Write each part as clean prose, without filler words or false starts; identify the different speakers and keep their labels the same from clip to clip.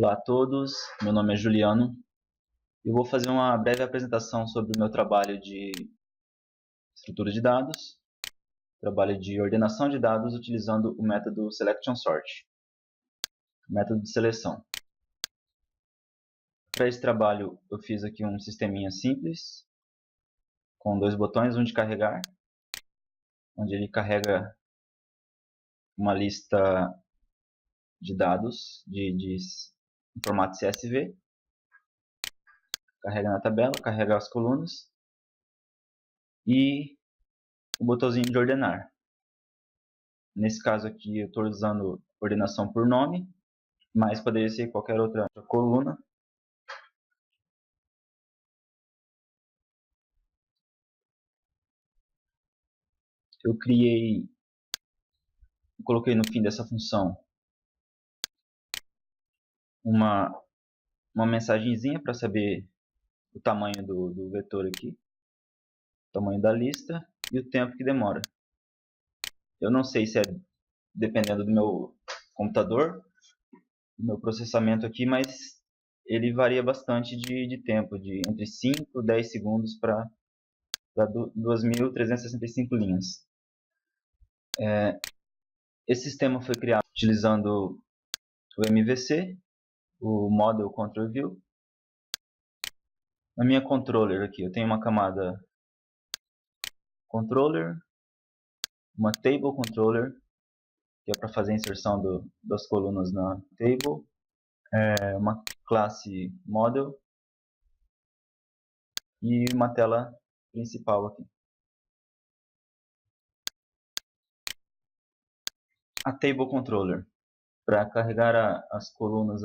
Speaker 1: Olá a todos, meu nome é Juliano. Eu vou fazer uma breve apresentação sobre o meu trabalho de estrutura de dados, trabalho de ordenação de dados utilizando o método Selection Sort, método de seleção. Para esse trabalho eu fiz aqui um sisteminha simples, com dois botões, um de carregar, onde ele carrega uma lista de dados em formato CSV, carrega na tabela, carrega as colunas, e o botãozinho de ordenar. Nesse caso aqui eu estou usando ordenação por nome, mas poderia ser qualquer outra coluna. Eu coloquei no fim dessa função uma mensagenzinha para saber o tamanho do vetor aqui, o tamanho da lista e o tempo que demora. Eu não sei se é dependendo do meu computador, do meu processamento aqui, mas ele varia bastante de tempo, de entre 5 e 10 segundos para 2.365 linhas. Esse sistema foi criado utilizando o MVC, o Model Control View. Na minha controller aqui, eu tenho uma camada controller, uma table controller, que é para fazer a inserção das colunas na table, uma classe model e uma tela principal aqui. A table controller, para carregar as colunas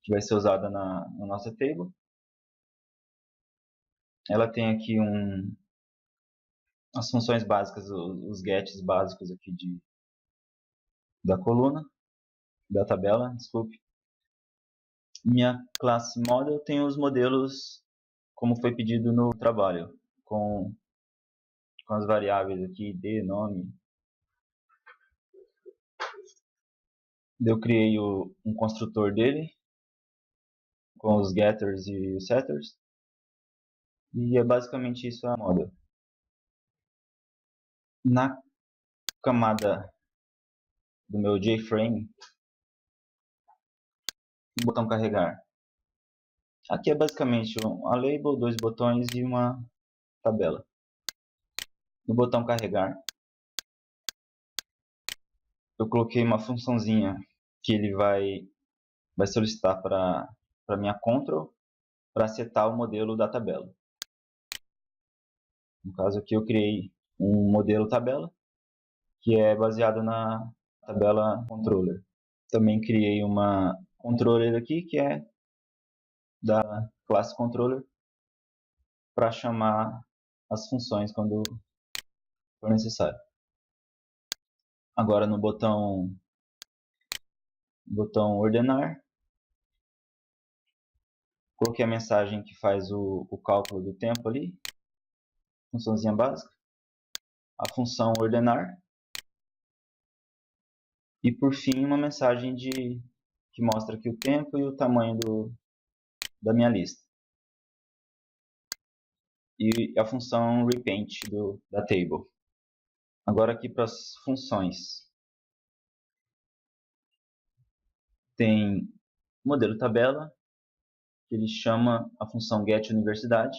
Speaker 1: que vai ser usada na nossa table. Ela tem aqui as funções básicas, os gets básicos aqui da coluna, da tabela, desculpe. Minha classe model tem os modelos como foi pedido no trabalho, com as variáveis aqui, id, nome. Eu criei um construtor dele, com os getters e os setters. E é basicamente isso a model. Na camada do meu JFrame, o botão carregar. Aqui é basicamente a label, dois botões e uma tabela. No botão carregar, eu coloquei uma funçãozinha que ele vai solicitar para minha control para setar o modelo da tabela. No caso aqui eu criei um modelo tabela que é baseado na tabela controller. Também criei uma controller aqui que é da classe controller para chamar as funções quando for necessário. Agora no botão ordenar, coloquei a mensagem que faz o cálculo do tempo ali, funçãozinha básica, a função ordenar e por fim uma mensagem que mostra aqui o tempo e o tamanho da minha lista. E a função repaint da table. Agora aqui para as funções. Tem modelo tabela, que ele chama a função getUniversidade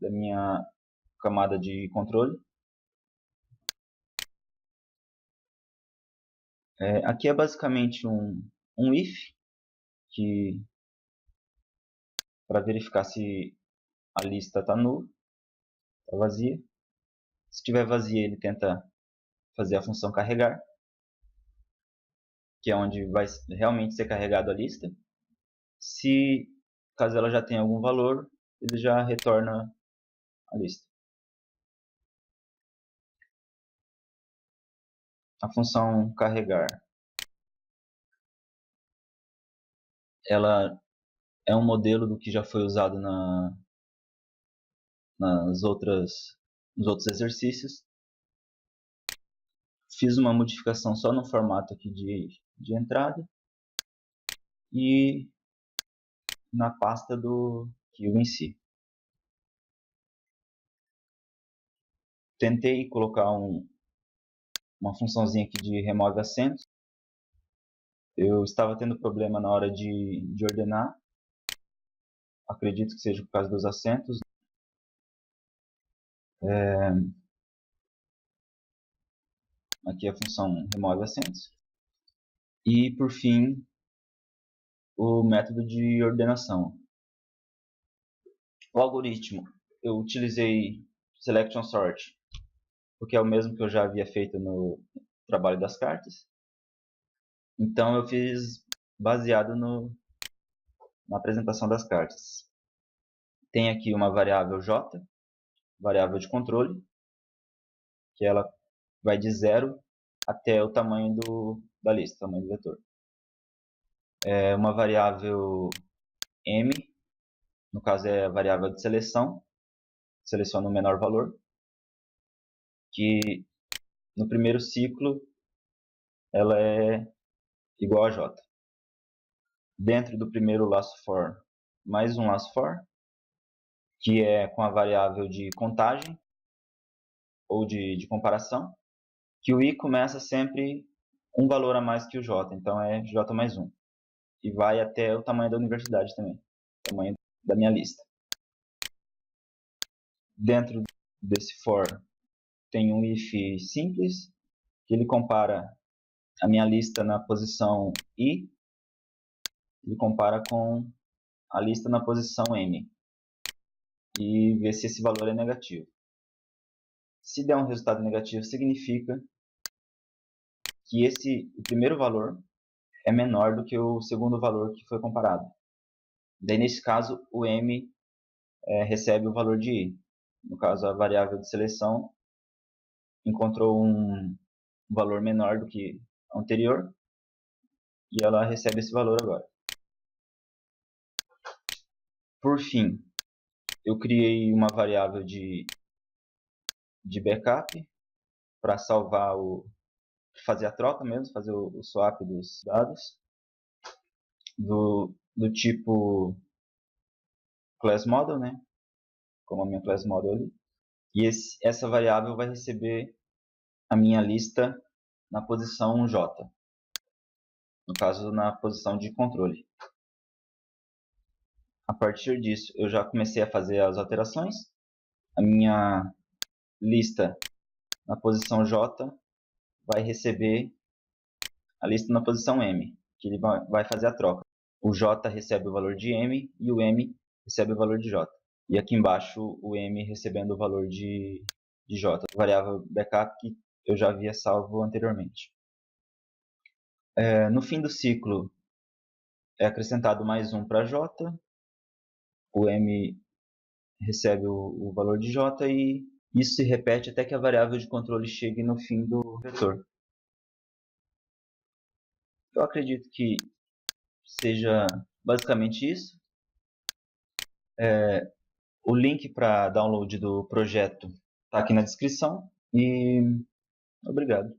Speaker 1: da minha camada de controle. Aqui é basicamente um if, para verificar se a lista está nula, está vazia. Se estiver vazia, ele tenta fazer a função carregar, que é onde vai realmente ser carregado a lista. Caso ela já tenha algum valor, ele já retorna a lista. A função carregar, ela é um modelo do que já foi usado nos outros exercícios. Fiz uma modificação só no formato aqui de entrada e na pasta do arquivo em si. Tentei colocar uma funçãozinha aqui de remove assentos. Eu estava tendo problema na hora de ordenar. Acredito que seja por causa dos assentos. Aqui a função remove assentos. E por fim, o método de ordenação. O algoritmo, eu utilizei selection sort, porque é o mesmo que eu já havia feito no trabalho das cartas. Então eu fiz baseado na apresentação das cartas. Tem aqui uma variável j, variável de controle, que ela vai de 0 até o tamanho da lista, tamanho do vetor. Uma variável m, no caso é a variável de seleção, seleciona o menor valor, que no primeiro ciclo ela é igual a j. Dentro do primeiro laço for, mais um laço for, que é com a variável de contagem ou de comparação, que o i começa sempre um valor a mais que o j, então é j mais 1. E vai até o tamanho da universidade também, o tamanho da minha lista. Dentro desse for tem um if simples, que ele compara a minha lista na posição i, ele compara com a lista na posição m, e vê se esse valor é negativo. Se der um resultado negativo, significa que o primeiro valor é menor do que o segundo valor que foi comparado. Daí, nesse caso, o m recebe o valor de i. No caso, a variável de seleção encontrou um valor menor do que o anterior e ela recebe esse valor agora. Por fim, eu criei uma variável de backup para salvar fazer a troca mesmo, fazer o swap dos dados do tipo class model, né? Como a minha class model ali. E essa variável vai receber a minha lista na posição J, no caso na posição de controle. A partir disso eu já comecei a fazer as alterações. A minha lista na posição J vai receber a lista na posição M, que ele vai fazer a troca. O J recebe o valor de M e o M recebe o valor de J. E aqui embaixo o M recebendo o valor de J, variável backup que eu já havia salvo anteriormente. No fim do ciclo é acrescentado mais um para J, o M recebe o valor de J e isso se repete até que a variável de controle chegue no fim do vetor. Eu acredito que seja basicamente isso. O link para download do projeto está aqui na descrição e obrigado.